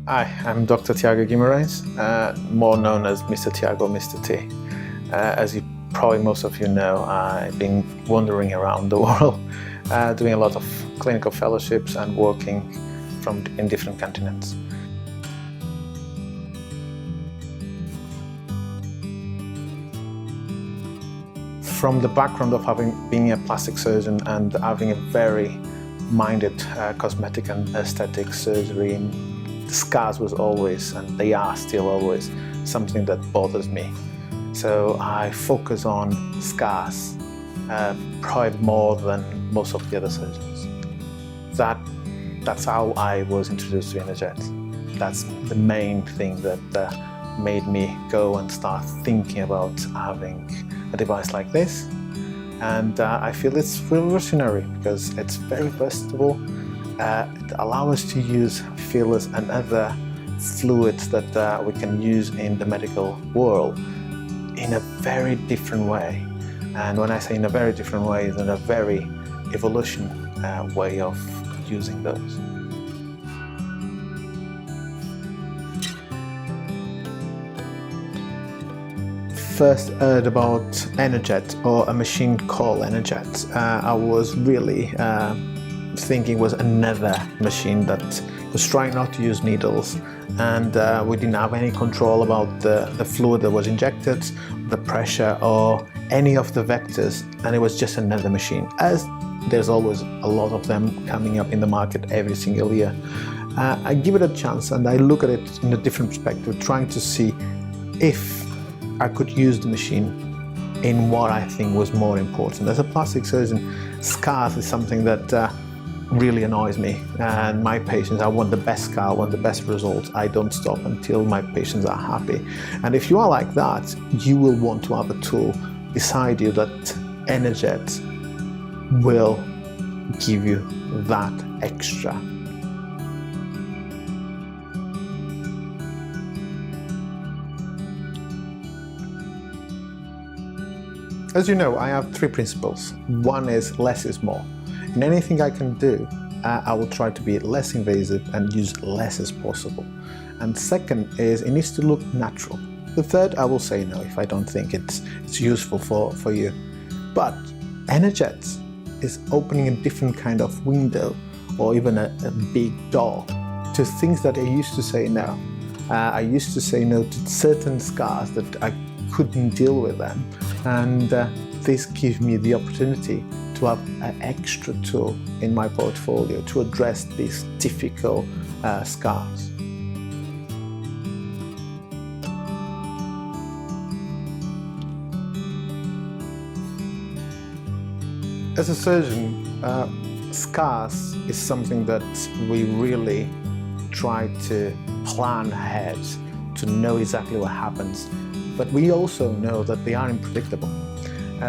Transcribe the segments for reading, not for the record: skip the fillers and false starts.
Hi, I'm Dr Tiago, more known as Mr. Tiago, Mr. T. As you probably most of you know, I've been wandering around the world, doing a lot of clinical fellowships and working in different continents. From the background of being a plastic surgeon and having a very minded cosmetic and aesthetic surgery, the scars was always, and they are still always, something that bothers me. So I focus on scars, probably more than most of the other surgeons. That's how I was introduced to EnerJet. That's the main thing that made me go and start thinking about having a device like this. And I feel it's revolutionary because it's very versatile. It allows us to use fillers and other fluids that we can use in the medical world in a very different way. And when I say in a very different way, it's in a very evolution way of using those. First heard about EnerJet, or a machine called EnerJet, I was really thinking was another machine that was trying not to use needles, and we didn't have any control about the fluid that was injected, the pressure, or any of the vectors, and it was just another machine, as there's always a lot of them coming up in the market every single year. I give it a chance and I look at it in a different perspective, trying to see if I could use the machine in what I think was more important. As a plastic surgeon, scars is something that really annoys me, and my patients, I want the best scar, I want the best results. I don't stop until my patients are happy. And if you are like that, you will want to have a tool beside you that EnerJet will give you that extra. As you know, I have three principles. One is less is more. In anything I can do, I will try to be less invasive and use less as possible. And second is it needs to look natural. The third, I will say no if I don't think it's useful for you. But EnerJet is opening a different kind of window, or even a big door, to things that I used to say no. I used to say no to certain scars that I couldn't deal with them, and this gives me the opportunity to have an extra tool in my portfolio to address these difficult scars. As a surgeon, scars is something that we really try to plan ahead to know exactly what happens. But we also know that they are unpredictable.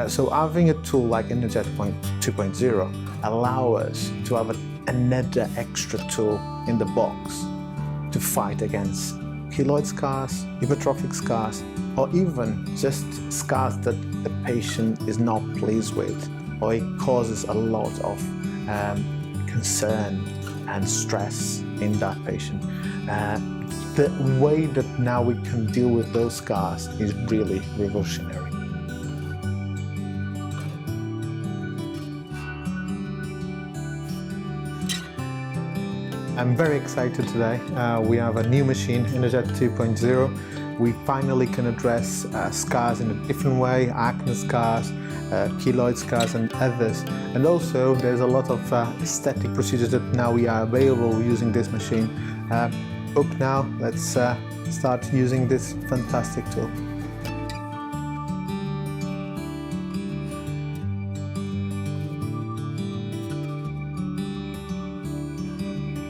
So having a tool like EnerJet 2.0 allows us to have another extra tool in the box to fight against keloid scars, hypertrophic scars, or even just scars that the patient is not pleased with, or it causes a lot of concern and stress in that patient. The way that now we can deal with those scars is really revolutionary. I'm very excited today. We have a new machine, EnerJet 2.0. We finally can address scars in a different way, acne scars, keloid scars and others. And also there's a lot of aesthetic procedures that now we are available using this machine. Book now, let's start using this fantastic tool.